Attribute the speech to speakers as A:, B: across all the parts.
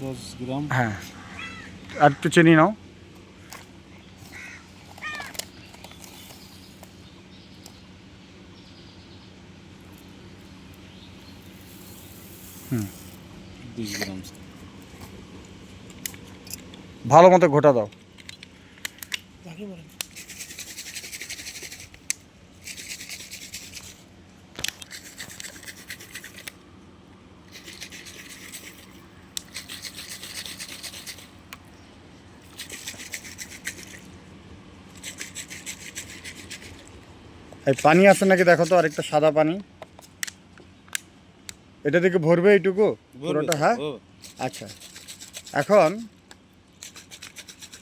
A: 10 গ্রাম।
B: হ্যাঁ, আর একটু চিনি নাও। হুম,
A: 20 গ্রাম।
B: ভালো মতো ঘোটা দাও। এই পানি আছে নাকি দেখো তো, আরেকটা সাদা পানি। এটা থেকে ভরবে এইটুকু পুরোটা? হ্যাঁ, আচ্ছা। এখন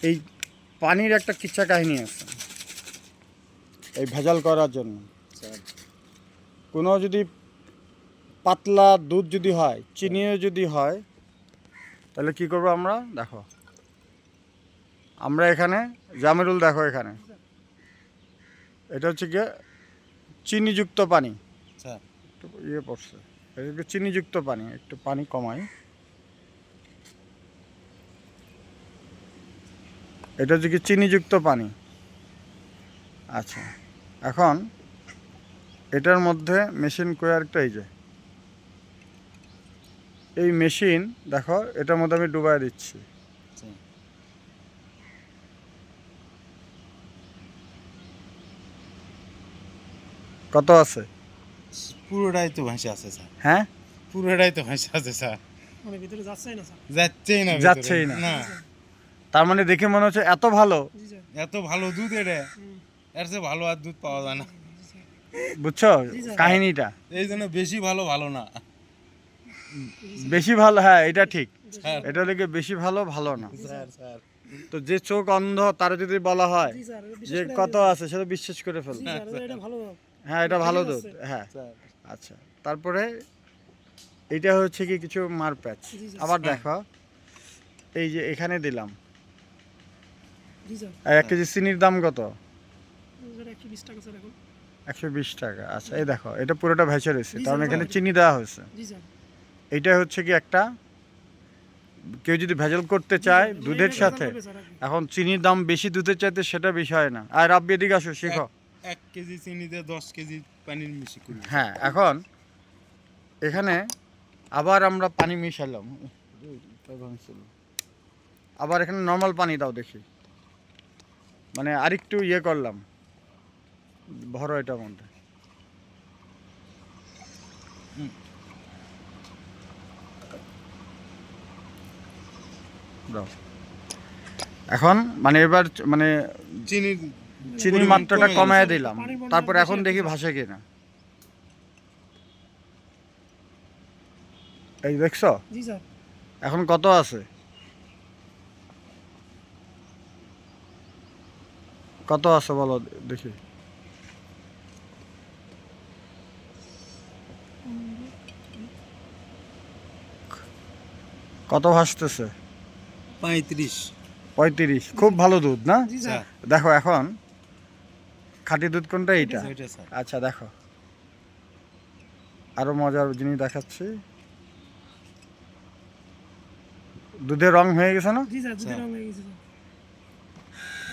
B: এই পানির একটা কিচ্ছা কাহিনী আছে এই ভেজাল করার জন্য। কোনো যদি পাতলা দুধ যদি হয়, চিনিও যদি হয়, তাহলে কি করবো আমরা? দেখো, আমরা এখানে জামেরুল, দেখো এখানে এটা হচ্ছে গিয়ে চিনিযুক্ত পানি। একটু ইয়ে পড়ছে, এটা হচ্ছে চিনিযুক্ত পানি। একটু পানি কমাই। এটা হচ্ছে কি চিনিযুক্ত পানি। আচ্ছা, এখন এটার মধ্যে মেশিন করে একটা, এই যে এই মেশিন দেখো, এটার মধ্যে আমি ডুবাই দিচ্ছি। কত আছে?
A: পুরোটাই তো ভাসে আছে স্যার।
B: হ্যাঁ,
A: পুরোটাই তো ভাসে আছে স্যার।
C: মানে ভিতরে যাচ্ছেই না স্যার।
A: যাচ্ছেই না,
B: যাচ্ছেই না।
A: না।
B: তার মানে দেখে মনে হচ্ছে এত ভালো।
C: জি স্যার।
A: এত ভালো দুধ এটা, এর চেয়ে ভালো আর দুধ পাওয়া যায় না।
B: বুঝছো
C: জি স্যার।
B: কাহিনীটা?
A: এই জন্য বেশি ভালো ভালো না।
B: বেশি ভালো, হ্যাঁ এটা ঠিক।
A: স্যার,
B: এটা লেগে বেশি ভালো ভালো না।
A: Sir, sir.
B: তো যে চোখ অন্ধ তার যদি বলা হয়
C: জি স্যার, এটা
B: যে
C: বিশ্বাস করে
B: কত
C: নিয়ে
B: আছে, সেটা বিশ্বাস করে
C: জি
B: ফেলবে।
C: স্যার, এটা ভালো।
B: হ্যাঁ, এটা ভালো
C: ঠিক
B: দুধ।
C: আছে।
B: হ্যাঁ,
A: স্যার,
B: আচ্ছা। তারপরে এটা হচ্ছে কি কিছু মার প্যাচ।
C: জি স্যার।
B: আবার দেখো, এই যে এখানে দিলাম।
C: জি স্যার।
B: আর 1 কেজি চিনির দাম কত?
C: এটা 120 টাকা স্যার এখন।
B: 120 টাকা। আচ্ছা, এই দেখো এটা পুরোটা ভেসে রয়েছে,
C: জি
B: কারণ
C: স্যার,
B: এখানে
C: জি।
B: চিনি দেওয়া হয়েছে।
C: জি স্যার।
B: এইটা হচ্ছে কি একটা, কেউ যদি ভেজাল করতে চায় দুধের
C: এটা
B: সাথে,
C: করবে স্যার আগে।
B: এখন চিনির দাম বেশি দুধের চাইতে, সেটা বিষয় না। আর রাব্বি এদিকে আসো, শিখো।
A: 1 কেজি চিনিতে 10 কেজি পানির মিশি করি।
B: হ্যাঁ, এখন এখানে আবার আমরা পানি মিশালাম। আবার এখানে নর্মাল পানি দাও দেখি, মানে আরেকটু ইয়ে করলাম, ভরো এটার মধ্যে। দাও। এখন মানে এবার মানে
A: চিনির
B: চিনির
A: পরিমাণ
B: মাত্রাটা
A: কমে গেল।
B: কমায় দিলাম।
C: পানির পরিমাণ
B: তারপর
C: বেশি
B: এখন
C: আছে
B: দেখি
C: স্যার।
B: ভাসে কিনা। এই দেখছো
C: জি স্যার।
B: এখন কত আছে? কত আছে বলো দেখি। কত ভাসতেছে?
A: 35।
B: 35। খুব ভালো দুধ না?
C: জি স্যার।
B: দেখো এখন খাঁটি দুধ কোনটা? এইটা।
A: এটা স্যার।
B: আচ্ছা, দেখো আরো মজার জিনিস দেখাচ্ছি। দুধের রং হয়ে গেছে না?
C: জি স্যার, দুধের রং হয়ে গেছে স্যার।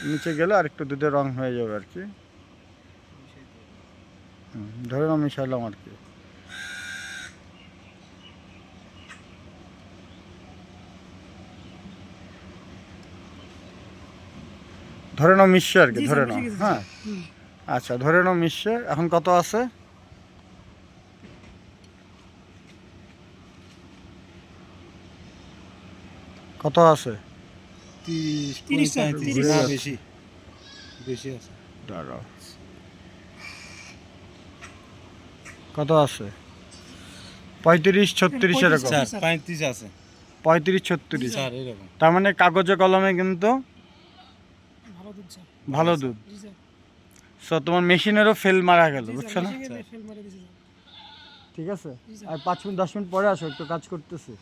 B: নিচে গেলে আর একটু দুধের রং হয়ে যাবে আর কি। ধরে নাও মিশাইলাম আর কি। ধরে নাও মিশছে আর কি,
C: জি
B: ধরে
C: স্যার,
B: নাও।
C: মিশে গেছে
B: হ্যাঁ,
C: স্যার। হুম।
B: আচ্ছা, ধরে নাও মিশছে। এখন কত আছে? কত আছে?
A: 30,
C: 30 স্যার,
A: 35
B: 30
A: না,
B: আছে।
A: বেশি বেশি আছে।
B: দাঁড়াও, কত আছে? 35, 36 এরকম।
A: Sir
C: sir.
A: 35 আছে
B: 35, 36।
A: স্যার, এরকম।
B: তার মানে কাগজে কলমে কিন্তু
C: ভালো দুধ স্যার।
B: ভালো দুধ।
C: জি স্যার।
B: সো তোমার মেশিনেরও ফেল মারা গেল,
C: জি
B: বুঝছো
C: স্যার,
B: না?
C: মেশিনে ফেল মারে দিয়েছে স্যার।
B: ঠিক আছে,
C: জি স্যার।
B: আর 5 মিনিট 10 মিনিট পরে আসো, একটু কাজ করতেছি।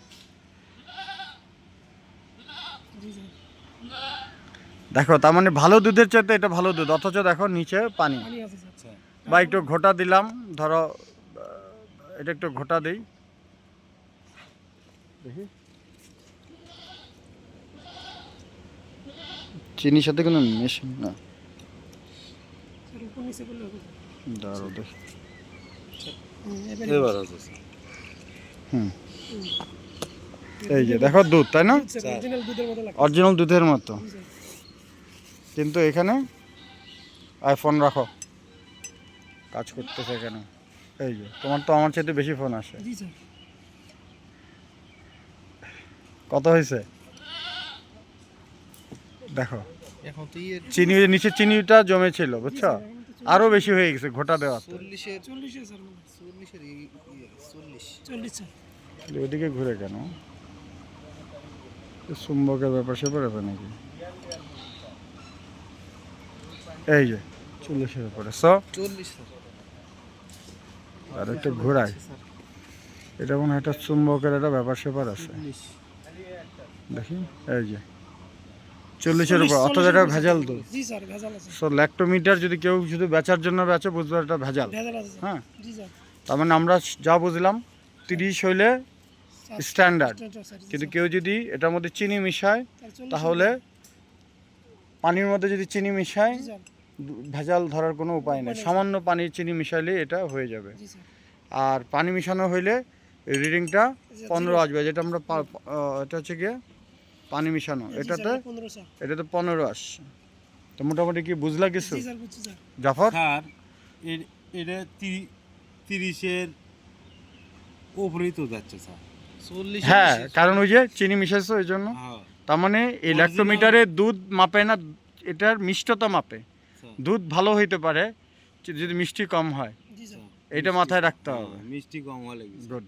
C: জি স্যার।
B: দেখো, তার মানে ভালো দুধের চাইতে এটা ভালো দুধ, অথচ দেখো নিচে পানি।
C: পানি আছে স্যার।
A: আচ্ছা,
B: বা একটু ঘোটা দিলাম, ধরো এটা একটু ঘোটা দিই দেখি। চিনির সাথে কোনো মেশিন না।
C: স্যার উপর নিচে করলে হবে স্যার।
B: দাঁড়াও দেখি।
C: এবারে
A: এবার আছে স্যার।
B: হুম, এই যে দেখো দুধ, তাই না?
C: স্যার অরিজিনাল দুধের মতো লাগে।
B: অরিজিনাল দুধের মতো।
C: জি স্যার।
B: কিন্তু এখানে আইফোন রাখো, কাজ করতেছে এখানে। এই যে তোমার তো আমার চাইতে বেশি ফোন আসে।
C: জি স্যার।
B: কত হয়েছে দেখো।
A: এখন তো ইয়ে
B: চিনি নিচে চিনিটা জমেছিল, বুঝছো? আরো বেশি হয়ে গেছে ঘোটা দেওয়া।
A: 40-এর
C: 40 স্যার মনে হয়।
A: 40-এর 40
C: 40 স্যার।
B: ওইদিকে ঘুরে কেন? এ চুম্বকের ব্যাপার স্যাপার আছে নাকি? এই যে 40-এর উপরে।
A: 40 স্যার।
B: আর একটু ঘোরায়, এটা মনে হয় একটা চুম্বকের একটা ব্যাপার স্যাপার আছে।
A: 40
B: দেখি এই যে 40-এর উপর, অথচ এটা ভেজাল দুধ।
C: জি স্যার ভেজাল আছে।
B: সো ল্যাক্টোমিটার যদি কেউ শুধু বেচার জন্য বেচে, বুঝবে এটা ভেজাল।
C: ভেজাল আছে স্যার।
B: হ্যাঁ,
C: জি স্যার।
B: তার মানে আমরা যা বুঝলাম 30 হইলে স্ট্যান্ডার্ড। কিন্তু কেউ যদি এটার মধ্যে চিনি মিশায়, তাহলে পানির মধ্যে যদি চিনি মিশায়,
C: জি স্যার।
B: ভেজাল ধরার কোনো উপায় নেই। সামান্য পানি চিনি মিশাইলে এটা হয়ে যাবে।
C: জি স্যার।
B: আর পানি মিশানো হইলে রিডিংটা 15 আসবে, যেটা আমরা এটা হচ্ছে গিয়ে পানি মিশানো,
C: জি
B: এটাতে
C: স্যার 15 স্যার।
B: এটাতে 15 আসছে। তো মোটামুটি কি বুঝলা কিছু
C: জি স্যার বুঝছি স্যার।
B: জাফর?
A: স্যার এটা 30-এর উপরেই তো যাচ্ছে স্যার। 40
B: হ্যাঁ, কারণ ওই যে চিনি মিশাইছো এই জন্য।
A: হ্যাঁ
B: তার মানে এই ল্যাক্টোমিটারে দুধ মাপে না, এটার মিষ্টতা মাপে।
A: স্যার।
B: দুধ ভালো হইতে পারে যদি মিষ্টি কম হয়,
C: জি স্যার।
B: এটা মাথায় রাখতে হবে।
A: মিষ্টি কম হলে
B: গুড।